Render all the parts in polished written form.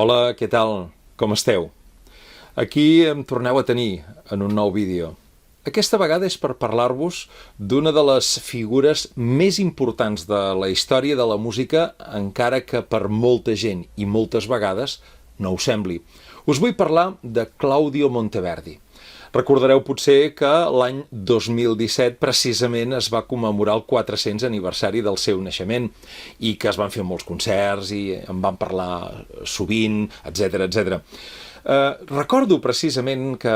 Hola, què tal? Com esteu? Aquí em torneu a tenir en un nou vídeo. Aquesta vegada és per parlar-vos d'una de les figures més importants de la història de la música, encara que per molta gent i moltes vegades no ho sembli. Us vull parlar de Claudio Monteverdi. Recordareu potser que l'any 2017 precisament es va commemorar el 400 aniversari del seu naixement i que es van fer molts concerts i en van parlar sovint, etc. Recordo precisament que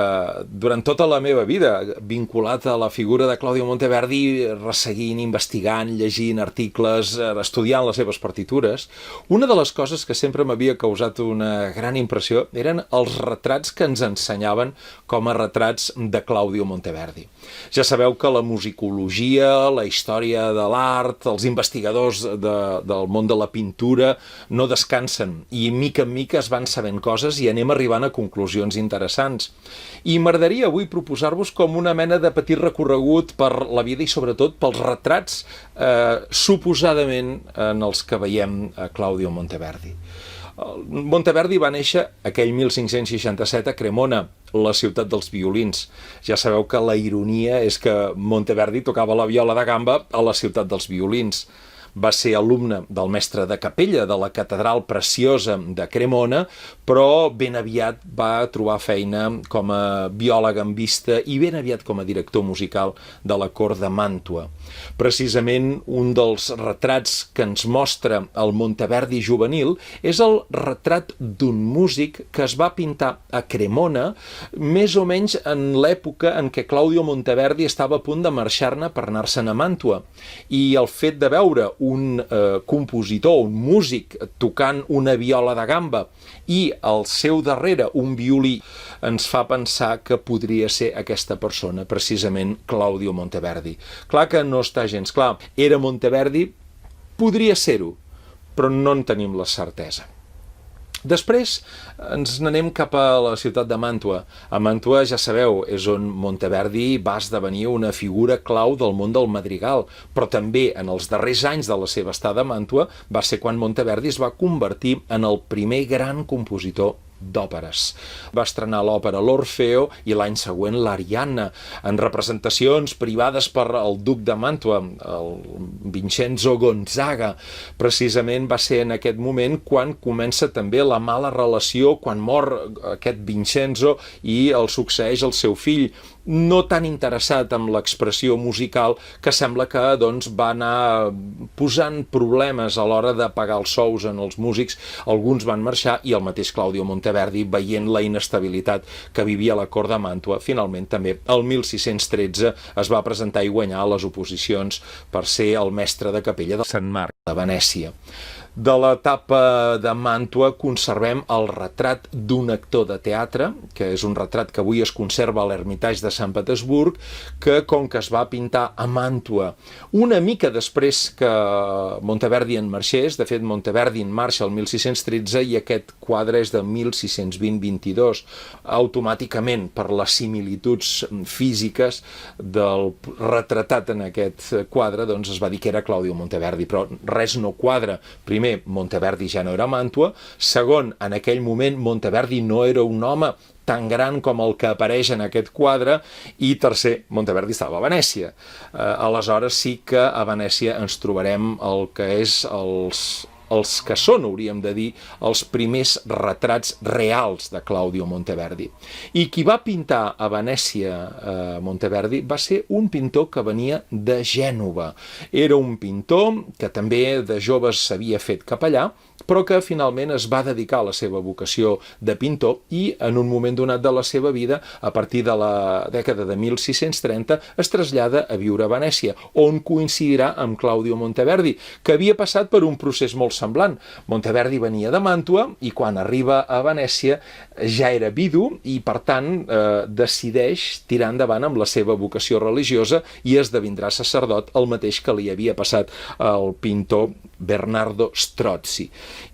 durant tota la meva vida, vinculat a la figura de Claudio Monteverdi, resseguint, investigant, llegint articles, estudiant les seves partitures, una de les coses que sempre m'havia causat una gran impressió eren els retrats que ens ensenyaven com a retrats de Claudio Monteverdi. Ja sabeu que la musicologia, la història de l'art, els investigadors del món de la pintura no descansen i mica en mica es van sabent coses i anem arribant a conclusions interessants. I m'agradaria avui proposar-vos com una mena de petit recorregut per la vida i sobretot pels retrats suposadament en els que veiem a Claudio Monteverdi. Monteverdi va néixer aquell 1567 a Cremona, la ciutat dels violins. Ja sabeu que la ironia és que Monteverdi tocava la viola de gamba a la ciutat dels violins. Va ser alumne del mestre de capella de la catedral preciosa de Cremona, però ben aviat va trobar feina com a viola gambista i ben aviat com a director musical de la cort de Màntua. Precisament un dels retrats que ens mostra el Monteverdi juvenil és el retrat d'un músic que es va pintar a Cremona més o menys en l'època en què Claudio Monteverdi estava a punt de marxar-ne per anar-se'n a Màntua. I el fet de veure un compositor, un músic tocant una viola de gamba i al seu darrere un violí ens fa pensar que podria ser aquesta persona, precisament Claudio Monteverdi. Clar que no està gens clar. Era Monteverdi? Podria ser-ho, però no en tenim la certesa. Després ens n'anem cap a la ciutat de Màntua. A Màntua, ja sabeu, és on Monteverdi va esdevenir una figura clau del món del madrigal, però també en els darrers anys de la seva estada a Màntua va ser quan Monteverdi es va convertir en el primer gran compositor d'òperes. Va estrenar l'òpera L'Orfeo i l'any següent l'Arianna, en representacions privades per el duc de Màntua, el Vincenzo Gonzaga. Precisament va ser en aquest moment quan comença també la mala relació, quan mor aquest Vincenzo i el succeeix el seu fill, no tan interessat amb l'expressió musical, que sembla que va anar posant problemes a l'hora de pagar els sous en els músics. Alguns van marxar i el mateix Claudio Monteverdi, veient la inestabilitat que vivia a la cort de Màntua, finalment també el 1613 es va presentar i guanyar les oposicions per ser el mestre de capella de Sant Marc de Venècia. De l'etapa de Màntua conservem el retrat d'un actor de teatre, que és un retrat que avui es conserva a l'Ermitage de Sant Petersburg, que com que es va pintar a Màntua una mica després que Monteverdi en marxés, de fet Monteverdi en marxa el 1613 i aquest quadre és de 1620-22, automàticament per les similituds físiques del retratat en aquest quadre, es va dir que era Claudio Monteverdi, però res no quadra. Primer, Monteverdi ja no era a Màntua. Segon, en aquell moment Monteverdi no era un home tan gran com el que apareix en aquest quadre. I tercer, Monteverdi estava a Venècia. Aleshores sí que a Venècia ens trobarem el que és els que són, hauríem de dir, els primers retrats reals de Claudio Monteverdi. I qui va pintar a Venècia Monteverdi va ser un pintor que venia de Gènova. Era un pintor que també de jove s'havia fet capellà, però que finalment es va dedicar a la seva vocació de pintor i en un moment donat de la seva vida, a partir de la dècada de 1630, es trasllada a viure a Venècia, on coincidirà amb Claudio Monteverdi, que havia passat per un procés molt semblant. Monteverdi venia de Màntua i quan arriba a Venècia ja era vidu i per tant decideix tirar endavant amb la seva vocació religiosa i esdevindrà sacerdot, el mateix que li havia passat al pintor Bernardo Strozzi.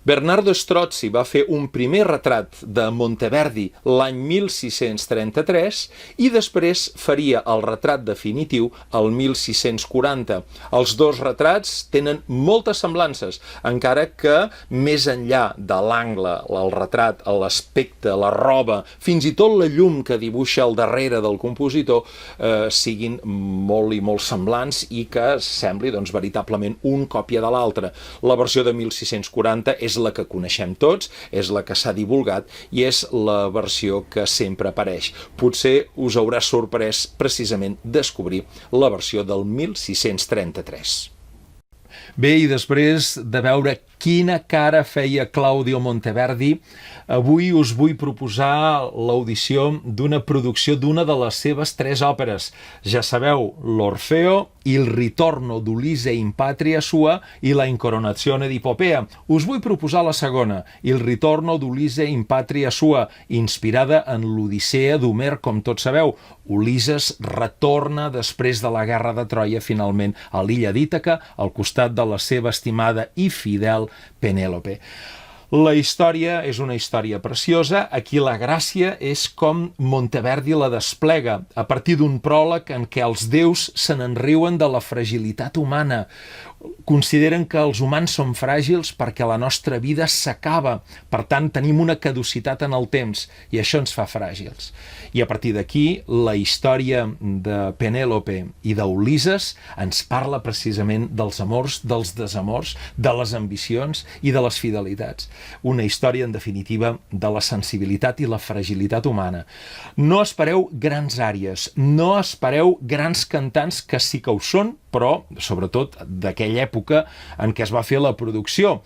Bernardo Strozzi va fer un primer retrat de Monteverdi l'any 1633 i després faria el retrat definitiu el 1640. Els dos retrats tenen moltes semblances, encara ara que, més enllà de l'angle, el retrat, l'aspecte, la roba, fins i tot la llum que dibuixa al darrere del compositor, siguin molt i molt semblants i que sembli doncs, veritablement un còpia de l'altre. La versió de 1640 és la que coneixem tots, és la que s'ha divulgat i és la versió que sempre apareix. Potser us haurà sorprès precisament descobrir la versió del 1633. Bé, i després de veure quina cara feia Claudio Monteverdi, avui us vull proposar l'audició d'una producció d'una de les seves 3 òperes. Ja sabeu, l'Orfeo, Il ritorno d'Ulisse in patria sua i la Incoronazione di Popea. Us vull proposar la segona, Il ritorno d'Ulisse in patria sua, inspirada en l'Odissea d'Homer, com tots sabeu. Ulisses retorna després de la guerra de Troia finalment a l'illa d'Ítaca, al costat de la seva estimada i fidel Penèlope. La història és una història preciosa. Aquí la gràcia és com Monteverdi la desplega, a partir d'un pròleg en què els déus se n'enriuen de la fragilitat humana. Consideren que els humans són fràgils perquè la nostra vida s'acaba. Per tant, tenim una caducitat en el temps i això ens fa fràgils. I a partir d'aquí, la història de Penèlope i d'Ulisses ens parla precisament dels amors, dels desamors, de les ambicions i de les fidelitats. Una història, en definitiva, de la sensibilitat i la fragilitat humana. No espereu grans àries, no espereu grans cantants, que sí que ho són, però sobretot d'aquella època en què es va fer la producció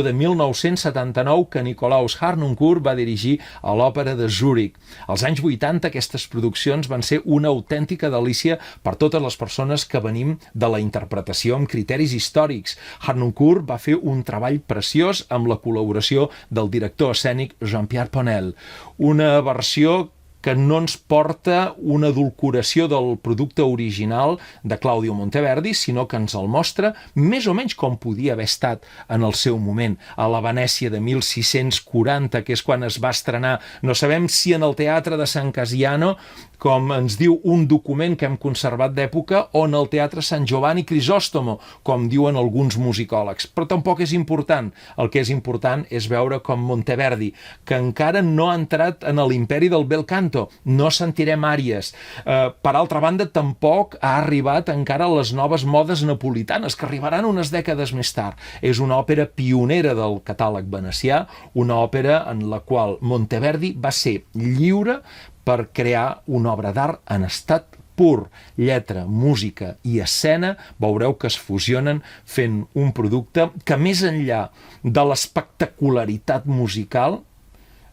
de 1979 que Nikolaus Harnoncourt va dirigir a l'Òpera de Zúrich. Als anys 80 aquestes produccions van ser una autèntica delícia per totes les persones que venim de la interpretació amb criteris històrics. Harnoncourt va fer un treball preciós amb la col·laboració del director escènic Jean-Pierre Ponel. Una versió que no ens porta una edulcoració del producte original de Claudio Monteverdi, sinó que ens el mostra més o menys com podia haver estat en el seu moment, a la Venècia de 1640, que és quan es va estrenar. No sabem si en el Teatre de San Casiano, com ens diu un document que hem conservat d'època, o en el Teatre San Giovanni Crisòstomo, com diuen alguns musicòlegs. Però tampoc és important. El que és important és veure com Monteverdi, que encara no ha entrat en l'imperi del bel canto, no sentirem àries. Per altra banda, tampoc ha arribat encara a les noves modes napolitanes, que arribaran unes dècades més tard. És una òpera pionera del catàleg venecià, una òpera en la qual Monteverdi va ser lliure per crear una obra d'art en estat pur. Lletra, música i escena, veureu que es fusionen fent un producte que, més enllà de l'espectacularitat musical,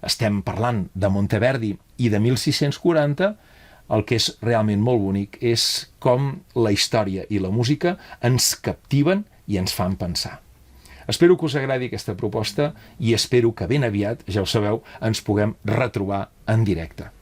estem parlant de Monteverdi i de 1640, el que és realment molt bonic és com la història i la música ens captiven i ens fan pensar. Espero que us agradi aquesta proposta i espero que ben aviat, ja ho sabeu, ens puguem retrobar en directe.